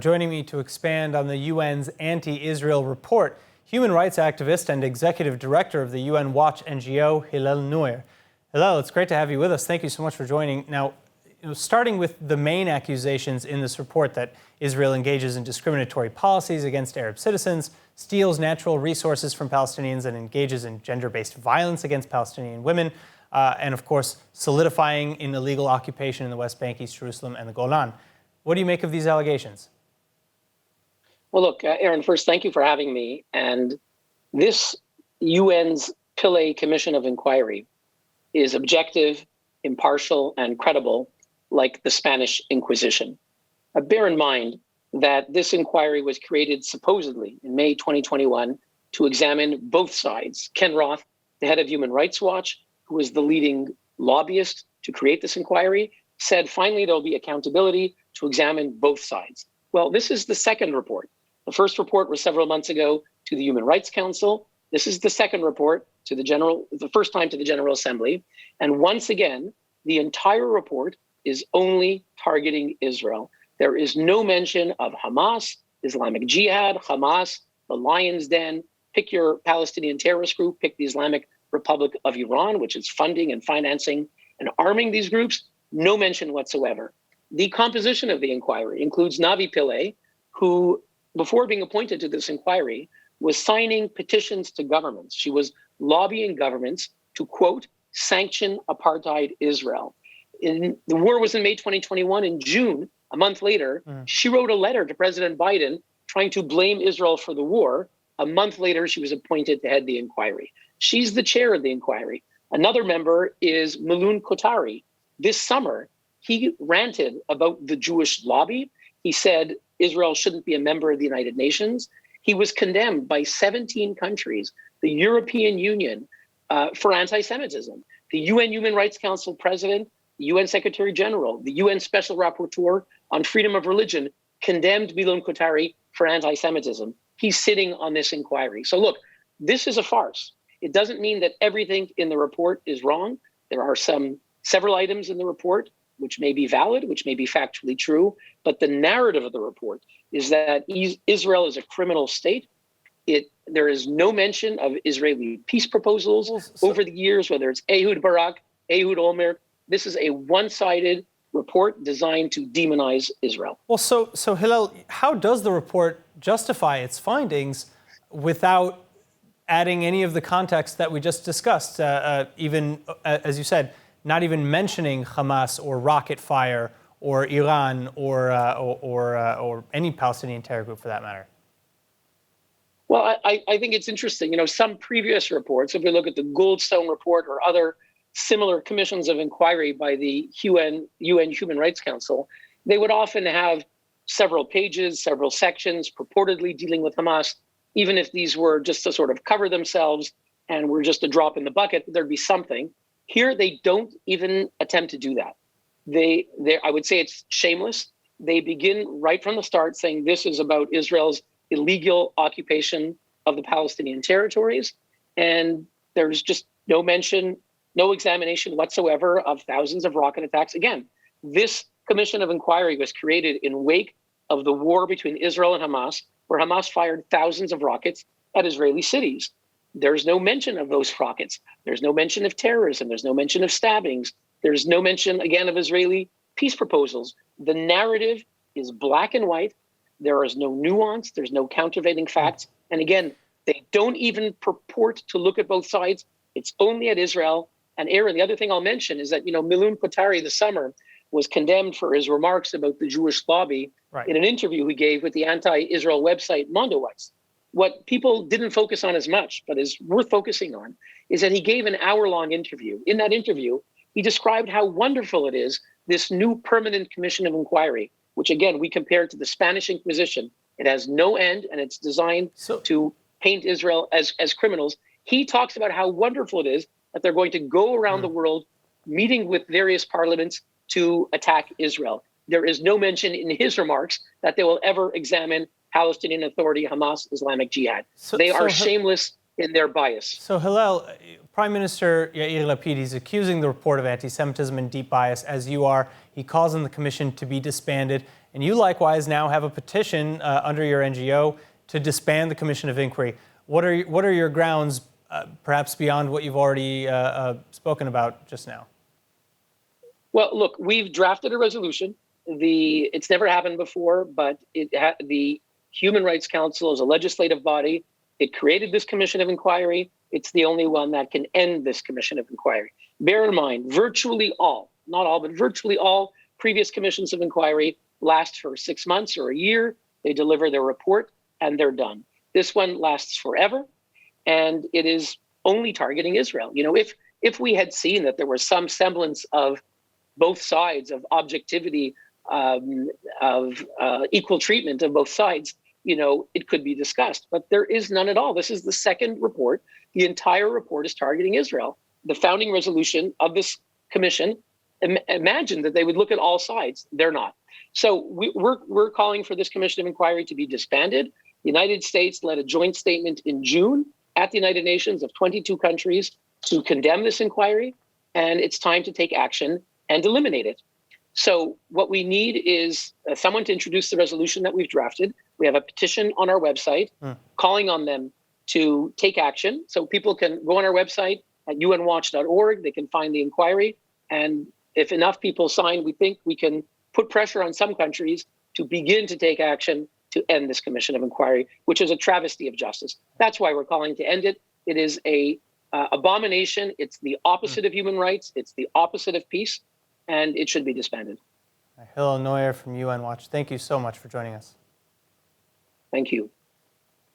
Joining me to expand on the UN's anti-Israel report, human rights activist and executive director of the UN Watch NGO, Hillel Neuer. Hillel, it's great to have you with us. Thank you so much for joining. Now, starting with the main accusations in this report that Israel engages in discriminatory policies against Arab citizens, steals natural resources from Palestinians, and engages in gender-based violence against Palestinian women, and of course, solidifying in illegal occupation in the West Bank, East Jerusalem, and the Golan. What do you make of these allegations? Well, look, Aaron, first, thank you for having me. And this UN's Pillay Commission of Inquiry is objective, impartial, and credible, like the Spanish Inquisition. Bear in mind that this inquiry was created supposedly in May 2021 to examine both sides. Ken Roth, the head of Human Rights Watch, who was the leading lobbyist to create this inquiry, said finally there'll be accountability to examine both sides. Well, this is the second report. The first report was several months ago to the Human Rights Council. This is the second report to the first time to the General Assembly. And once again, the entire report is only targeting Israel. There is no mention of Hamas, Islamic Jihad, Hamas, the Lion's Den. Pick your Palestinian terrorist group, pick the Islamic Republic of Iran, which is funding and financing and arming these groups. No mention whatsoever. The composition of the inquiry includes Navi Pillay, who, before being appointed to this inquiry, was signing petitions to governments. She was lobbying governments to, quote, sanction apartheid Israel. The war was in May 2021. In June, a month later, she wrote a letter to President Biden trying to blame Israel for the war. A month later, she was appointed to head the inquiry. She's the chair of the inquiry. Another member is Milun Kotari. This summer, he ranted about the Jewish lobby. He said Israel shouldn't be a member of the United Nations. He was condemned by 17 countries, the European Union, for anti-Semitism. The UN Human Rights Council President, the UN Secretary General, the UN Special Rapporteur on Freedom of Religion condemned Milun Kotari for anti-Semitism. He's sitting on this inquiry. So look, this is a farce. It doesn't mean that everything in the report is wrong. There are several items in the report which may be valid, which may be factually true, but the narrative of the report is that Israel is a criminal state. There is no mention of Israeli peace proposals over the years, whether it's Ehud Barak, Ehud Olmert. This is a one-sided report designed to demonize Israel. Well, so Hillel, how does the report justify its findings without adding any of the context that we just discussed, even, as you said, not even mentioning Hamas or rocket fire or Iran or any Palestinian terror group for that matter? Well, I think it's interesting. Some previous reports, if we look at the Goldstone report or other similar commissions of inquiry by the UN Human Rights Council, they would often have several pages, several sections purportedly dealing with Hamas. Even if these were just to sort of cover themselves and were just a drop in the bucket, there'd be something. Here, they don't even attempt to do that. I would say it's shameless. They begin right from the start saying this is about Israel's illegal occupation of the Palestinian territories. And there's just no mention, no examination whatsoever of thousands of rocket attacks. Again, this commission of inquiry was created in wake of the war between Israel and Hamas, where Hamas fired thousands of rockets at Israeli cities. There's no mention of those rockets. There's no mention of terrorism. There's no mention of stabbings. There's no mention, again, of Israeli peace proposals. The narrative is black and white. There is no nuance. There's no countervailing facts. And again, they don't even purport to look at both sides. It's only at Israel. And Aaron, the other thing I'll mention is that, Milun Kotari this summer was condemned for his remarks about the Jewish lobby in an interview he gave with the anti-Israel website Mondoweiss. What people didn't focus on as much, but is worth focusing on, is that he gave an hour-long interview. In that interview, he described how wonderful it is, this new permanent commission of inquiry, which again, we compared to the Spanish Inquisition. It has no end, and it's designed to paint Israel as criminals. He talks about how wonderful it is that they're going to go around the world meeting with various parliaments to attack Israel. There is no mention in his remarks that they will ever examine Palestinian Authority, Hamas, Islamic Jihad. They are shameless in their bias. So Hillel, Prime Minister Yair Lapid, he's accusing the report of anti-Semitism and deep bias, as you are. He calls on the commission to be disbanded. And you likewise now have a petition under your NGO to disband the Commission of Inquiry. What are your grounds, perhaps beyond what you've already spoken about just now? Well, look, we've drafted a resolution. It's never happened before, but the Human Rights Council is a legislative body. It created this Commission of Inquiry. It's the only one that can end this Commission of Inquiry. Bear in mind, virtually all, not all, but virtually all previous commissions of inquiry last for 6 months or a year. They deliver their report and they're done. This one lasts forever, and it is only targeting Israel. You know, if we had seen that there was some semblance of both sides, of objectivity, of equal treatment of both sides, you know, it could be discussed. But there is none at all. This is the second report. The entire report is targeting Israel. The founding resolution of this commission imagined that they would look at all sides. They're not. So we're calling for this Commission of Inquiry to be disbanded. The United States led a joint statement in June at the United Nations of 22 countries to condemn this inquiry, and it's time to take action and eliminate it. So what we need is someone to introduce the resolution that we've drafted. We have a petition on our website calling on them to take action. So people can go on our website at unwatch.org. They can find the inquiry. And if enough people sign, we think we can put pressure on some countries to begin to take action to end this Commission of Inquiry, which is a travesty of justice. That's why we're calling to end it. It is a abomination. It's the opposite of human rights. It's the opposite of peace, and it should be disbanded. Hillel Neuer from UN Watch, thank you so much for joining us. Thank you.